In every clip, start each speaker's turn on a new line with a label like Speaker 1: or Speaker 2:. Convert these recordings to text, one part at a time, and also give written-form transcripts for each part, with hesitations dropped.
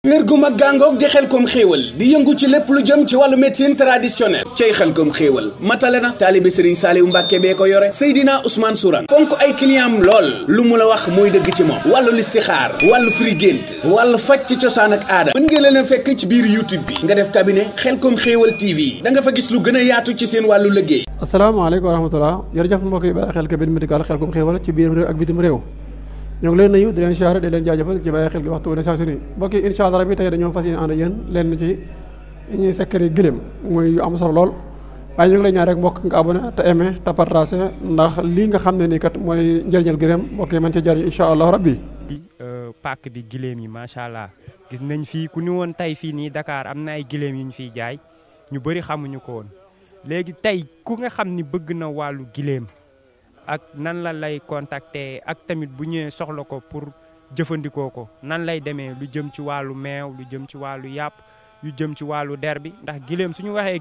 Speaker 1: wér gu mag gàngoog di Xelcom xéewal di yëngu ci lépp lu jëm ci wàllu médecine traditionnelle cay Xelcom xéewal matale na taalibe Serigne Saliou Mbàkke bee ko yore Seydina Ousmane Sourang fonk ay client am lool lu mu la wax mooy dëgg ci moom wàllu listixaar wàllu firi gént wàllu faj ci cosaan ak aada mën ngeen leen a fekk ci biir YouTube bi nga def cabinet Xelcom xéewal TV da nga fa gis lu gën a yaatu ci seen wàllu liggéey.
Speaker 2: asalaamaaleykum wa rahmatulah jërëjëf mbokk yi bàyyi xel cabinet médical Xelcom xéewal ci biir réew ak bitim réew ñoo ngi leen nuyu di leen siyaare di leen jaajëfal ci bàyyi xel gi waxtu ne saa su ne mbokk yi incha allah rabbi tey dañoo fas yéene ànd ak yéen leen ci ñuy sekkari gëléem muy yu am solo lool waaye ñu ngi lay ñaan rek mbokk nga abonné te aimé te partagé ndax lii nga xam ne nii kat mooy njëriñal gëléem mbokk yi mën ci jariñ incha allah rabbi
Speaker 3: pàkk bi gëléem yi macha allah gis nañ fii ku ñu woon tey fii nii Dakar am na ay gëléem yu ñu fiy jaay ñu bëri xamuñu ko woon léegi tey ku nga xam ni bëgg na wàllu gëléem ak nan la lay contacter ak tamit bu ñëwee soxla ko pour jëfandikoo ko nan lay demee lu jëm ci wàllu meew lu jëm ci wàllu yàpp lu jëm ci wàllu der bi ndax giléem suñu waxee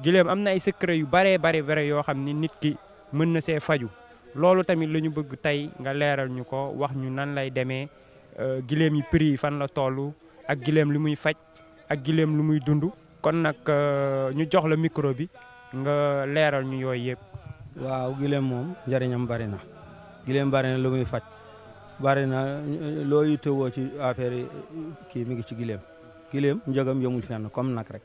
Speaker 3: giléem am na ay secret yu bare yoo xam ni nit ki mën na see faju loolu tamit la ñu bëgg tey nga leeral ñu ko wax ñu nan lay demee giléem yi prix yi fan la toll ak giléem lu muy faj ak giléem lu muy dund kon nag ñu jox la micro bi nga leeral ñu yooyu yëpp.
Speaker 4: waaw giléem moom njëriñam bari na giléem bari na lu muy faj bari na loo yittewoo ci affaire kii mi ngi ci giléem njëgam yëmul fenn comme nag rek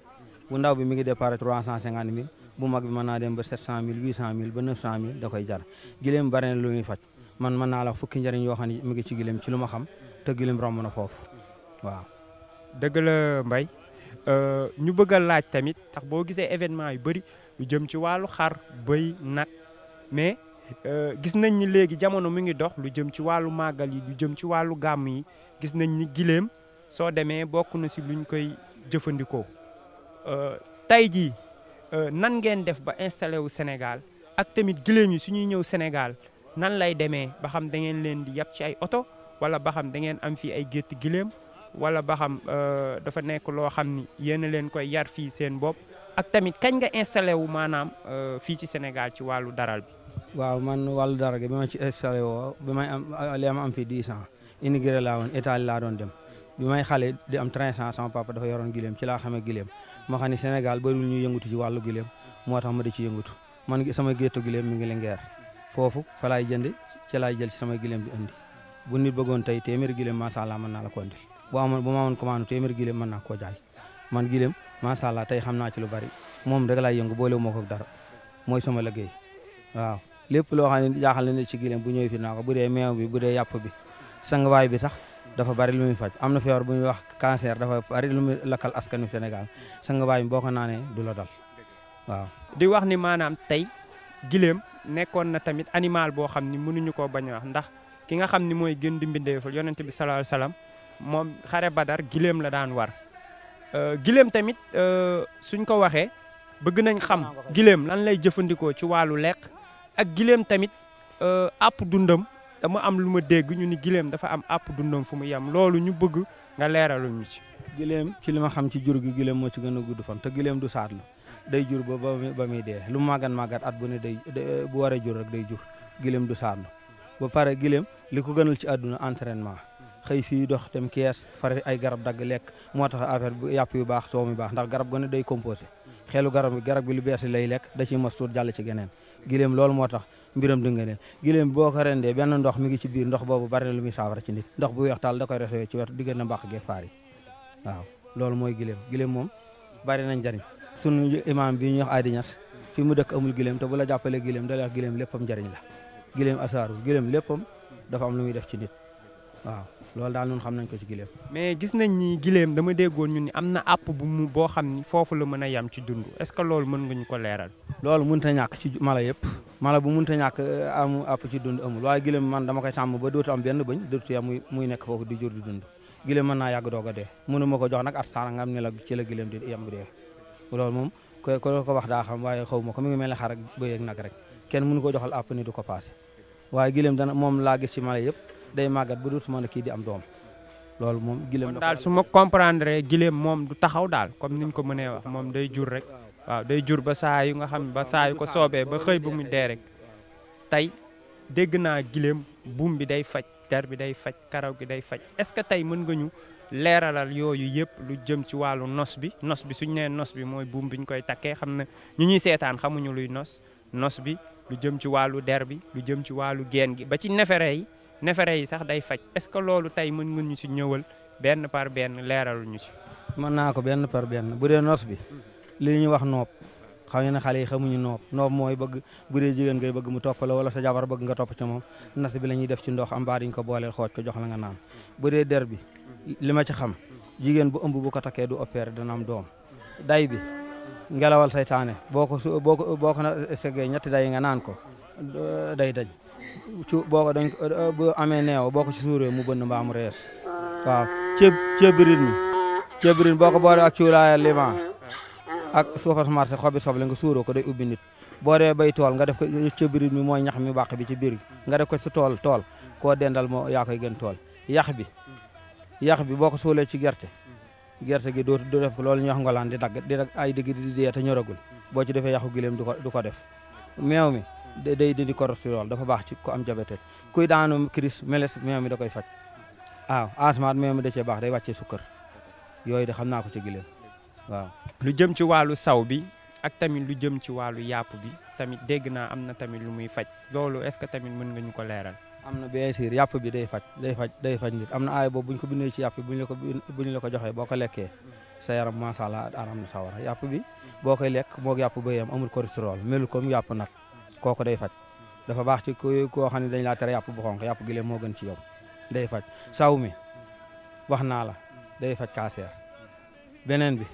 Speaker 4: bu ndaw bi mi ngi départ 350 000 bu mag bi mën naa dem ba 700 000 800 000 ba 900 000 da koy jar giléem bari na lu muy faj man mën naa la fukki njëriñ yoo xam ne mi ngi ci giléem ci lu ma xam te giléem romb na foofu waaw.
Speaker 3: dëgg la Mbaye ñu bëgg a laaj tamit tax boo gisee événement yu bëri lu jëm ci wàllu xar bëy nag mais gis nañ ni léegi jamono mi ngi dox lu jëm ci wàllu màggal yi lu jëm ci wàllu gàmm yi gis nañ ni giléem soo demee bokk na si luñ koy jëfandikoo tey jii nan ngeen def ba installé wu Sénégal ak tamit giléem yi suñuy ñëw Sénégal nan lay demee ba xam da ngeen leen di yàpp ci ay oto wala ba xam da ngeen am fii ay gétt giléem wala ba xam dafa nekk loo xam ni yéen a leen koy yar fii seen bopp ak tamit kañ nga installé wu maanaam fii ci Sénégal ci wàllu daral bi.
Speaker 4: waaw man wàllu daral gi bi ma ci installé woo bi may am li ma am fii 10 ans immigré laa woon Italie laa doon dem bi may xale di am 13 ans sama papa dafa yoroon giléem ci laa xamee giléem ma xam ne Sénégal bëriwul ñuy yëngatu ci wàllu giléem moo tax ma di ci yëngatu man sama géttu giléem mi ngi Linguère foofu fa laay jënd ci laay jël ci sama giléem bi indi bu nit bëggoon tey téeméeri giléem macha allah mën naa la ko indil bu ma amoon commande téeméeri giléem mën naa koo jaay man giléem macha allah tey xam naa ci lu bari moom rek laay yëngu boole moo ko dara mooy sama liggéey waaw lépp loo xam ne jaaxal na ne ci giléem bu ñëwee fi naa ko bu dee meew bi bu dee yàpp bi sangawaay bi sax dafa bari lu muy faj am na feebar bu ñuy wax cancer dafa bari lu muy lakkal askanu Sénégal sangawaay bi boo ko naanee du la dal waaw.
Speaker 3: di wax ni maanaam tey giléem nekkoon na tamit animal boo xam ni mënuñu koo bañ a wax ndax ki nga xam ni mooy gën di mbindeefal yonent bi sallallahu alayhi wasallam moom xare Badar giléem la daan war giléem tamit suñ ko waxee bëgg nañ xam giléem lan lay jëfandikoo ci wàllu lekk ak giléem tamit àpp dundam dama am lu ma dégg ñu ni giléem dafa am àpp dundam fu mu yem loolu ñu bëgg nga leeralu ñu ci.
Speaker 4: giléem ci li ma xam ci jur gi giléem moo ci gën a gudd fan te giléem du saatlu day jur ba muy dee lu màggat at bu ne day bu waree jur rek day jur giléem du saatlu ba pare giléem li ko gënal ci àdduna entraînement xëy fii dox dem kees far ay garab dagg lekk moo tax affaire bu yàpp yu baax soo mu baax ndax garab gone day composé xeelu garab bi lu bees lay lekk da ciy mos suut jàll ci geneen giléem loolu moo tax mbiram dënganeen giléem boo ko rendee benn ndox mi ngi ci biir ndox boobu bari na lu muy saafara ci nit ndox bu weex taal da koy resowee ci wetu diggante mbàq geeg faar yi waaw loolu mooy giléem moom bari nañ njariñ sunu imam bi ñuy wax Adi Ñas fi mu dëkk amul giléem te bu la jàppalee giléem da lay wax giléem léppam njariñ la giléem asaaru giléem léppam dafa am lu muy def ci nit waaw loolu daal ñun xam nañ ko ci giléem.
Speaker 3: mais gis nañ ni giléem dama déggoon ñu ni am na àpp boo xam ni foofu la mën a yam ci dund est-ce que loolu mën nga ñu ko leeral.
Speaker 4: loolu mënut a ñàkk ci mala yëpp mala bu mënut a ñàkk amu àpp ci dund amul waaye giléem man dama koy sàmm ba dootu am benn bëñ dootu yam muy nekk foofu di jur di dund giléem mën naa yàgg doog a dee mënu ma ko jox nag at sàngam ne la ci la giléem di yam dee loolu moom ko wax daa xam waaye xaw ma ko mi ngi mel ne xar ak bëy ak nag rek kenn mënu ko joxal àpp ni du ko paase waaye giléem dana moom laa gis ci mala yëpp day màggat ba dootu mën a kii di am doom loolu moom giléem
Speaker 3: daal su ma comprendre giléem moom du taxaw daal comme niñ ko mënee wax moom day jur rek waaw day jur ba saa yu nga xam ba saa yu ko soobee ba xëy ba mu dee rek tey dégg naa giléem buum bi day faj der bi day faj karaw gi day faj est-ce que tey mën nga ñu leeralal yooyu yëpp lu jëm ci wàllu nos bi suñu nee nos bi mooy buum bi ñu koy takkee xam na ñu ñuy seetaan xamuñu luy nos bi lu jëm ci wàllu der bi lu jëm ci wàllu geen gi ba ci neefere yi sax day faj est-ce que loolu tey mën nga ñu si ñëwal benn par benn leeralu ñu si.
Speaker 4: mën naa ko benn par benn bu dee nos bi li ñuy wax noob xam ne xale yi xamuñu noob mooy bëgg bu dee jigéen ngay bëgg mu topp la wala sa jabar bëgg nga topp ci moom nas bi la ñuy def ci ndox am baa diñ ko booleel xooj ko jox la nga naan bu dee der bi li ma ci xam jigéen bu ëmb bu ko takkee du opéré dana am doom day bi ngelawal saytaane boo ko na seggee ñetti day nga naan ko day dañ bu amee neew boo ko ci suuree mu bënn mbaa mu rees waaw ceeb birit boo ko boole ak cuuraaya liman ak suufas marché xobi soble nga suuroo ko day ubbi nit boo dee bay tool nga def ko ceeb birit mi mooy ñax mi bàq bi ci biir nga def ko si tool koo dendal moo yaa koy gën tool yax bi boo ko suulee ci gerte gi doo def ko loolu ñuy wax ngolaan di dagg ay digg di dee te ñoragul boo ci defee yaxu gileem du ko def meew mi day dindi cholestérol dafa baax ci ko am diabète kuy daanu crise meles meew mi da koy faj waaw asmaat meew mi da cee baax day wàccee sukkar yooyu de xam naa ko ci gileem waaw.
Speaker 3: lu jëm ci wàllu saw bi ak tamit lu jëm ci wàllu yàpp bi tamit dégg naa am na tamit lu muy faj loolu est-ce que tamit mën nga ñu ko leeral.
Speaker 4: am na bien sûr yàpp bi day faj nit am na aay boobu bu ñu ko bindee ci yàpp bi bu ñu la ko joxee boo ko lekkee sa yaram macha allah am na sawara yàpp bi boo koy lekk moog yàpp bëyam amul cholestérol melul comme yàpp nag kooku day faj dafa baax ci koo xam ne dañ laa tere yàpp bu xonq yàpp gileem moo gën ci yow day faj saw mi wax naa la day faj cancer beneen bi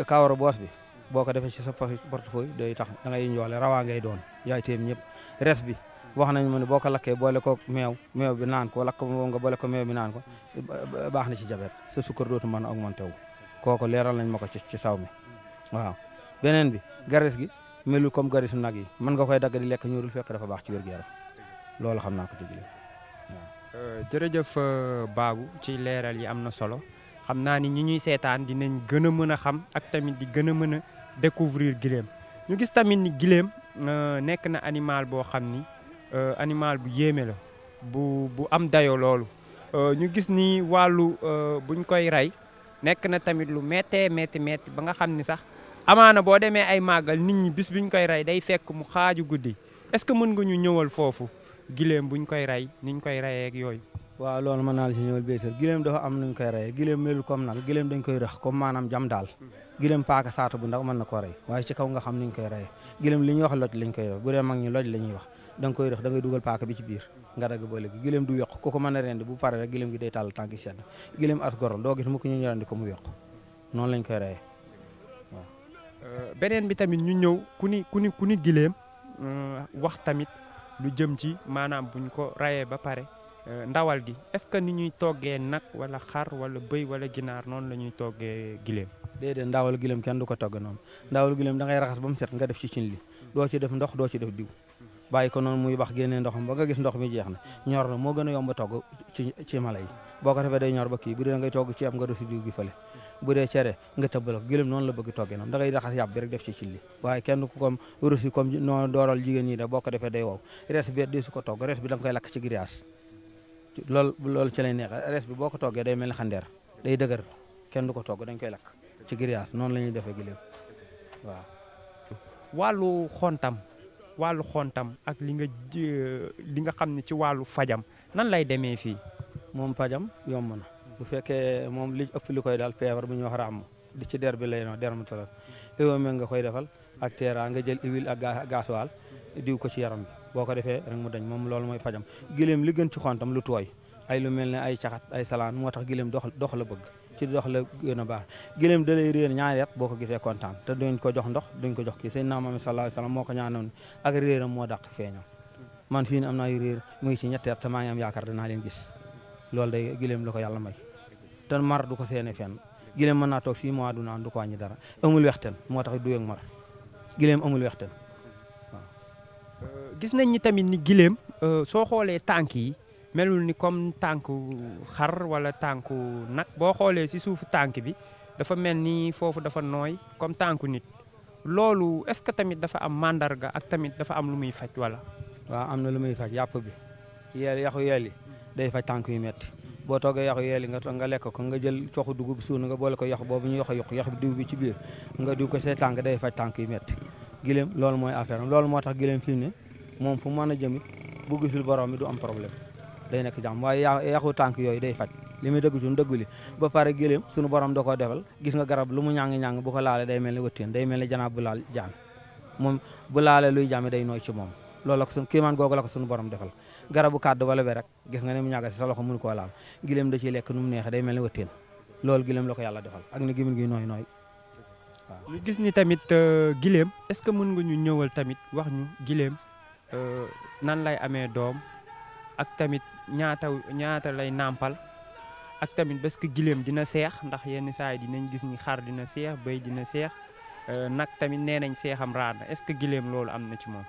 Speaker 4: kawar boos bi boo ko defee ci sa portefeuille day tax da ngay njoole rawaa ngay doon yaay téem ñëpp res bi wax nañ ma ne boo ko lakkee boole ko meew bi naan ko lakk moom nga boole ko meew bi naan ko baax na ci jabet sa sukkar dootu mën a augmenté wu kooku leeral nañ ma ko ci saw mi waaw beneen bi garis gi melul comme garisu nag yi mën nga koy dagg di lekk ñuurul fekk dafa baax ci wér-gu-yaram loolu xam naa ko ci gileem waaw.
Speaker 3: jërëjëf Babou ci leeral yi am na solo xam naa ni ñi ñuy seetaan dinañ gën a mën a xam ak tamit di gën a mën a découvrir gileem ñu gis tamit ni gileem nekk na animal boo xam ni animal bu yéeme la bu am dayo loolu ñu gis ni wàllu buñ koy rey nekk na tamit lu méttee métti ba nga xam ni sax amaana boo demee ay màggal nit ñi bis buñ koy rey day fekk mu xaaju guddi est-ce que mën nga ñu ñëwal foofu gileem buñ koy rey niñ koy reyee ak yooyu.
Speaker 4: waaw loolu mën naa la si ñëwal béykat gileem dafa am nuñ koy reyee gileem melul comme nag gileem dañ koy rëx comme maanaam jam daal gileem paaka saata bu ndaw mën na koo rey waaye ci kaw nga xam niñ koy reyee gileem li ñuy wax loj lañ koy def bu dee mag ñi loj la ñuy wax da nga koy rëx da ngay dugal paaka bi ci biir nga dagg boole gi gileem du yokk ku ko mën a rendi bu pare rek gileem gi day tàll tànk yi sedd gileem as gorol doo gis mu ko ñu rendi ko mu yokk noonu lañ koy reyee waaw.
Speaker 3: beneen bi tamit ñu ñëw ku ni gileem wax tamit lu jëm ci maanaam buñ ko rayee ba pare ndawal gi est-ce que ni ñuy toggee nag wala xar wala bëy wala ginaar noonu la ñuy toggee gileem.
Speaker 4: déedéet ndawal gileem kenn du ko togg noonu ndawal gileem da ngay raxas ba mu set nga def ci cin li doo ci def ndox doo ci def diw bàyyi ko noonu muy bax génnee ndoxam ba nga gis ndox mi jeex na ñor na moo gën a yomb a togg ci mala yi boo ko defee day ñor ba kii bu dee ngay togg ceeb nga def ci diw gi fële bu dee cere nga tëbbal ko gileem noonu la bëgg toggee noonu da ngay raxas yàpp bi rek def ci cin li waaye kenn ku comme rusi comme noo dooral jigéen ñi de boo ko defee day wow res bi di su ko togg res bi da nga koy lakk ci grillage loolu ci lay neexee res bi boo ko toggee day mel ni xandeer day dëgër kenn du ko togg dañ koy lakk ci grillage noonu la ñuy defee gileem waaw.
Speaker 3: wàllu xontam ak li nga xam ne ci wàllu fajam nan lay demee fii.
Speaker 4: moom fajam yomb na bu fekkee moom li ëpp li koy daal feebar bu ñuy wax ràmm di ci der bi lay no dermatologue éwome nga koy defal ak teera nga jël huile ak gasoil diw ko ci yaram bi boo ko defee rek mu dañ moom loolu mooy fajam gileem li gën ci xontam lu tooy ay lu mel ne ay caxat ay salaan moo tax gileem dox la bëgg ci dox la gën a baax gileem da lay réer ñaari at boo ko gisee kontaan te duñ ko jox ndox duñ ko jox kii sëñ Naama sallallahu alayhi wasallam moo ko ñaanoon ak réeram moo dàq feeñam man fii ne am naa yu réer mu ngi ci ñetti at te maa ngi am yaakaar danaa leen gis loolu day gileem la ko yàlla may te mar du ko seene fenn gileem mën naa toog 6 mois du naan du ko wàññi dara amul wexten moo tax du yëg mar gileem amul wexten waaw.
Speaker 3: gis nañ ni tamit ni gileem soo xoolee tànk yi melul ni comme tànku xar wala tànku nag boo xoolee si suufu tànk bi dafa mel ni foofu dafa nooy comme tànku nit loolu est-ce que tamit dafa am mandarga ak tamit dafa am lu muy faj wala.
Speaker 4: waaw am na lu muy faj yàpp bi yaxu yeel yi day faj tànk yu metti boo toogee yaxu yeeli nga lekk ko nga jël coxu dugub suuna nga boole ko yax boobu ñu yax bi diw bi ci biir nga diw ko say tànk day faj tànk yu metti gileem loolu mooy affaire am loolu moo tax gileem fi mu ne moom fu mën a jëmit bu gisul borom mi du am problème day nekk jàmm waaye yaxu tànk yooyu day faj li muy dëgg suñu dëggu li ba pare gileem suñu borom da koo defal gis nga garab lu mu ñàng-ñàng bu ko laalee day mel ni wëttéen day mel ni janaab bu laal jaan moom bu laalee luy jàmmi day nooy ci moom loolu la ko suñu kiimaan googu la ko suñu borom defal garabu kàdd wala be rek gis nga ne mu ñàgg si sa loxo mënu koo laal gileem da ciy lekk nu mu neexee day mel ni wëttéen loolu gileem la ko yàlla defal ak ni gimin gi nooy waaw
Speaker 3: ñu gis ni tamit gileem est-ce que mën nga ñu ñëwal tamit wax ñu gileem nan lay amee doom ak tamit ñaata lay nàmpal ak tamit parce que gileem dina seex ndax yenn saa yi dinañ gis ni xar dina seex bëy dina seex nag tamit nee nañ seexam raar na est-ce que gileem loolu am na ci moom.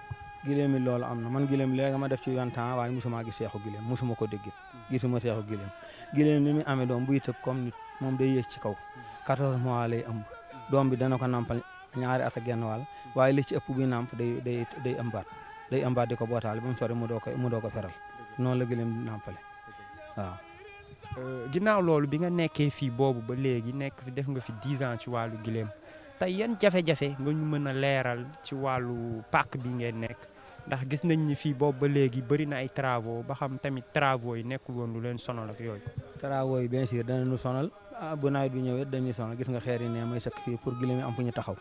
Speaker 4: gileem mi loolu am na man gileem léegi ma def ci 20 ans waaye mosuma gis seexu gileem mosuma ko dégg gisuma seexu gileem gileem ni muy amee doom buy tëb comme nit moom day yéeg ci kaw 14 mois lay ëmb doom bi dana ko nampal ñaari at ak genn wàll waaye li ci ëpp buy namp day ëmbaat di ko bootaale ba mu sori mu doo ko feral noonu la gileem nampale waaw.
Speaker 3: ginnaaw loolu bi nga nekkee fii boobu ba léegi nekk fi def nga fi 10 ans ci wàllu gileem tey yan jafe-jafe nga ñu mën a leeral ci wàllu pàkk bi ngeen nekk ndax gis nañ ni fii boobu ba léegi bëri na ay travaux ba xam tamit travaux yi nekkul woon lu leen sonal ak yooyu.
Speaker 4: travaux yi bien sûr danañu sonal bu nawet bi ñëwee dañuy sonal gis nga xeer yi ne may sëkk fii pour gileem yi am fu ñu taxaw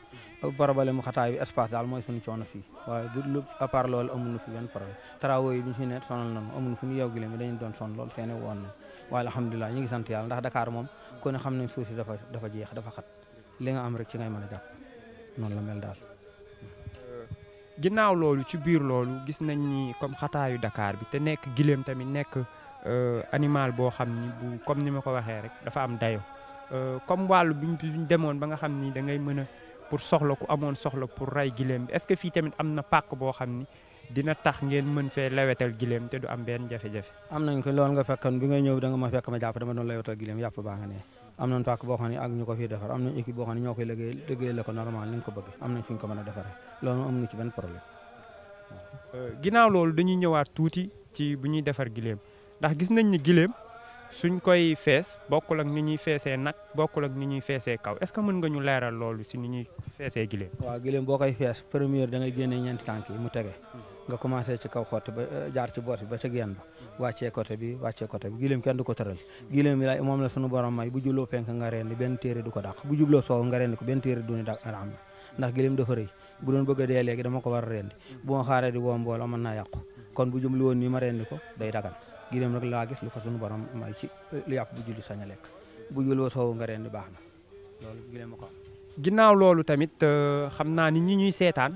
Speaker 4: problème mu xataay bi espace daal mooy suñu coono fii waaye bu lu à part loolu amuñu fi benn problème travaux yi bi ñu fi ne sonal nañu amuñu fu ñu yeew gileem yi dañu doon sonn lool seene woon na waaye alhamdulilah ñu ngi sant yàlla ndax Dakar moom ku ne xam nañ suuf si dafa jeex dafa xat li nga am rek ci ngay mën a jàpp noonu la mel daal.
Speaker 3: ginnaaw loolu ci biir loolu gis nañ ni comme xataayu Dakar bi te nekk gileem tamit nekk animal boo xam ni bu comme ni ma ko waxee rek dafa am dayo comme wàllu bi ñu demoon ba nga xam ni da ngay mën a pour soxla ku amoon soxla pour rey gileem bi est-ce que fii tamit am na pàkk boo xam ni dina tax ngeen mën fee lewetal gileem te du am benn jafe-jafe.
Speaker 4: am nañ ko loolu nga fekkoon bi nga ñëw da nga ma fekk ma jàpp dama doon lewetal gileem yàpp baa nga ne am nañ pàkk boo xam ne ak ñu ko fiy defar am nañ équipe boo xam ne ñoo koy liggéey la ko normal ni nga ko bëgg am nañ fu ñu ko mën a defaree loolu am na ci benn problème.
Speaker 3: ginnaaw loolu dañuy ñëwaat tuuti ci bu ñuy defar gileem ndax gis nañ ni gileem suñ koy fees bokkul ak ni ñuy feesee nag bokkul ak ni ñuy feesee kaw est-ce que mën nga ñu leeral loolu si ni ñuy feesee gileem.
Speaker 4: waaw gileem boo koy fees première da ngay génnee ñeenti tànk yi mu tege nga commencé ci kaw xotti ba jaar ci boot bi ba ca genn ba wàccee côté bi gileem kenn du ko tëral gileem bi moom la sunu borom may bu jubloo penk nga rendi benn téere du ko dàq bu jubloo soow nga rendi ko benn téere du ni dàq am ndax gileem dafa rëy bu doon bëgg a dee léegi dama ko war a rendi bu ma xaaree di woo mbooloo mën naa yàqu kon bu jublu woon nii ma rendi ko day dagan gileem nag laa gis lu ko sunu borom may ci lu yàpp bu julli sañ a lekk bu jubloo soow nga rendi baax na loolu gileem ma ko am.
Speaker 3: ginnaaw loolu tamit xam naa ni ñi ñuy seetaan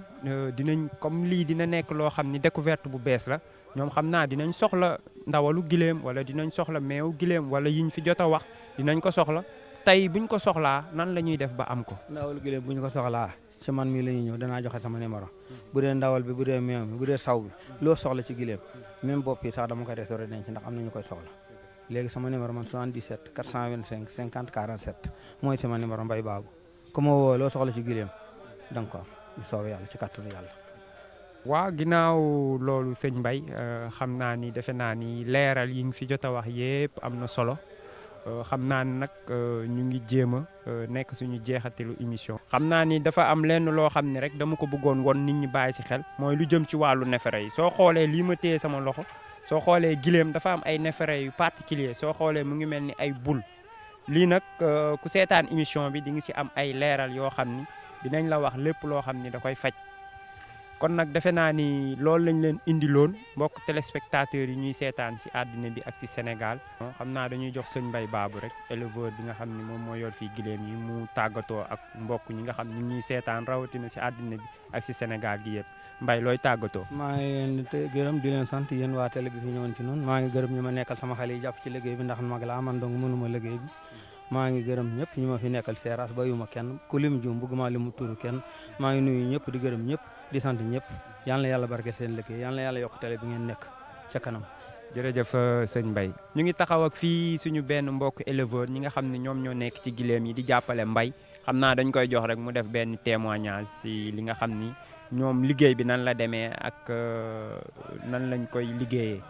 Speaker 3: dinañ comme lii dina nekk loo xam ni découverte bu bees la ñoom xam naa dinañ soxla ndawalu gileem wala dinañ soxla meew gileem wala yiñ fi jot a wax dinañ ko soxla tey buñ ko soxlaa nan la ñuy def ba am ko.
Speaker 4: ndawalu gileem bu ñu ko soxlaa ci man mii la ñuy ñëw danaa joxe sama numéro bu dee ndawal bi bu dee meew mi bu dee saw bi loo soxla ci gileem même bopp yi sax dama koy restauré denc ndax am na ñu koy soxla léegi sama numéro man 77 425 50 47 mooy sama numéro Mbaye Babou ku ma woo loo soxla ci gileem da nga ko am bu soobee yàlla ci kàttanu yàlla.
Speaker 3: waaw ginnaaw loolu sëñ Mbaye xam naa ni defe naa ni leeral yi nga fi jot a wax yépp am na solo xam naa ni nag ñu ngi jéem a nekk suñu jeexatilu émission. xam naa ni dafa am lenn loo xam ne rek dama ko bëggoon won nit ñi bàyyi ci xel mooy lu jëm ci wàllu neefere yi soo xoolee lii ma téye sama loxo soo xoolee gileem dafa am ay neefere yu particulier soo xoolee mu ngi mel ni ay bul lii nag ku seetaan émission bi di nga ci am ay leeral yoo xam ni dinañ la wax lépp loo xam ni da koy faj kon nag defe naa ni loolu lañ leen indiloon mbokk téléspectateurs yi ñuy seetaan ci àddina bi ak ci Sénégal. xam naa dañuy jox sëñ Mbaye Babou rek éleveur bi nga xam ni moom moo yor fii gileem yi mu tàggatoo ak mbokk ñi nga xam ni ñuy seetaan rawatina ci àddina bi ak ci Sénégal gi yëpp Mbaye looy tàggatoo.
Speaker 4: maa ngi leen di gërëm di leen sant yéen waa télé bi fi ñëwoon ci noonu maa ngi gërëm ñu ma nekkal sama xale yi jàpp ci liggéey bi ndax mag laa man dong mënuma liggéey bi maa ngi gërëm ñëpp ñu ma fi nekkal seeraas bayuma kenn ku lim juum bëgguma limu turu kenn maa ngi nuyu ñëpp di gërëm ñëpp di sant ñëpp yal na yàlla barkeel seen liggéey yal na yàlla yokk télé bi ngeen nekk ca kanam.
Speaker 3: jërëjëf sëñ Mbaye ñu ngi taxaw ak fii suñu benn mbokk éleveur ñi nga xam ne ñoom ñoo nekk ci gileem yi di jàppale Mbaye xam naa dañ koy jox rek mu def benn témoignage si li nga xam ni ñoom liggéey bi nan la demee ak nan lañ koy liggéeyee.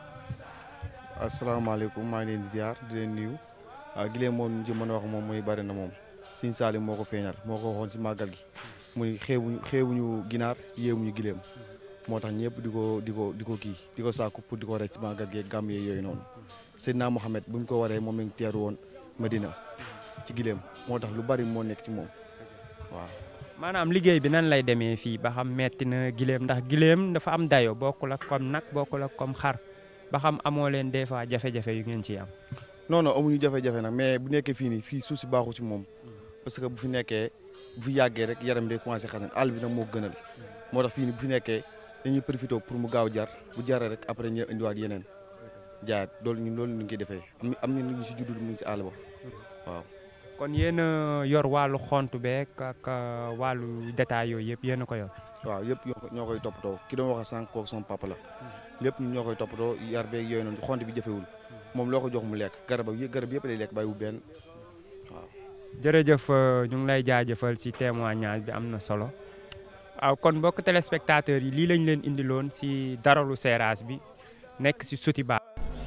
Speaker 5: asalaamaaleykum maa ngi leen di ziar di leen nuyu gileem moom ñu ci mën a wax moom mooy bari na moom Sëñ Saaliw moo ko feeñal moo ko waxoon si màggal gi muy xeebuñu ginaar yéemuñu gileem moo tax ñëpp di ko sàkku pour di ko rek ci màggal gi gàmm yooyu noonu Seydina Mohamed bu ñu ko waree moom lañ teeru woon Madina ci gileem moo tax lu bari moo nekk ci moom waaw.
Speaker 3: maanaam liggéey bi nan lay demee fii ba xam metti na gileem ndax gileem dafa am dayo bokkul ak comme nag bokkul ak comme xar ba xam amoo leen des fois jafe-jafe yu ngeen ci am.
Speaker 5: non amuñu jafe-jafe nag mais bu nekkee fii nii fii suuf si baaxu ci moom parce que bu fi yàggee rek yaram day commencé xasan àll bi nag moo gënal moo tax fii nii bu fi nekkee dañuy profité pour mu gaaw jar bu jaree rek après ñu indiwaat yeneen jaayaat loolu ñu ngi koy defee am na ñu si juddu mu ngi si àll ba waaw.
Speaker 3: kon yéen a yor wàllu xont beeg ak wàllu détail yooyu yëpp yéen a ko yor.
Speaker 5: waaw yëpp ñoo koy toppatoo ki doon wax sànq kooku sama papa la lépp ñun ñoo koy toppatoo yar beeg yooyu noonu xont bi jafewul moom loo ko jox mu lekk garab yëpp lay lekk bàyyiwul benn waaw.
Speaker 3: jërëjëf ñu ngi lay jaajëfal ci témoignage bi am na solo waaw kon mbokk téléspectateurs yi lii lañ leen indiloon ci daralu Seras bi nekk ci Sotiba.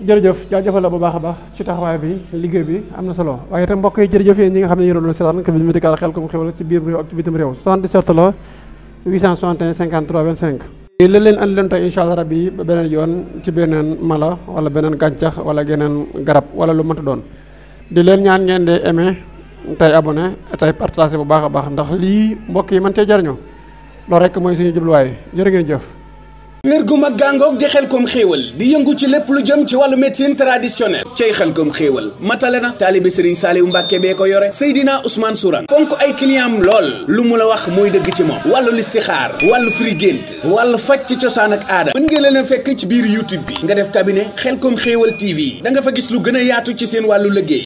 Speaker 2: jërëjëf jaajëfal la bu baax a baax ci taxawaay bi liggéey bi am na solo waaye itam mbokk yi jërëjëf yéen ñi nga xam ne yéen a doon seetaan Kifne Médical Khelcom Xéwal ci biir réew ak ci bitim réew 77 la 861 53 25. li leen andi leen tey incha allah rabbi ba beneen yoon ci beneen mala wala beneen gàncax wala geneen garab wala lu mënta doon di leen ñaan ngeen di aimé tey abonné tey partagé bu baax a baax ndax lii mbokk yi mën cee jariñoo loolu rek mooy suñu jubluwaay jërë ngeen jëf.
Speaker 1: wér gu mag gàngoog di Xelcom xéewal di yëngu ci lépp lu jëm ci wàllu médecine traditionnelle cay Xelcom xéewal matale na taalibe Serigne Saaliw Mbàkke bee ko yore Seydina Ousmane Sourang fonk ay client am lool lu mu la wax mooy dëgg ci moom wàllu listixaar wàllu firi gént wàllu faj ci cosaan ak aada mën ngeen leen a fekk ci biir YouTube bi nga def cabinet Xelcom xéewal TV da nga fa gis lu gën a yaatu ci seen wàllu liggéey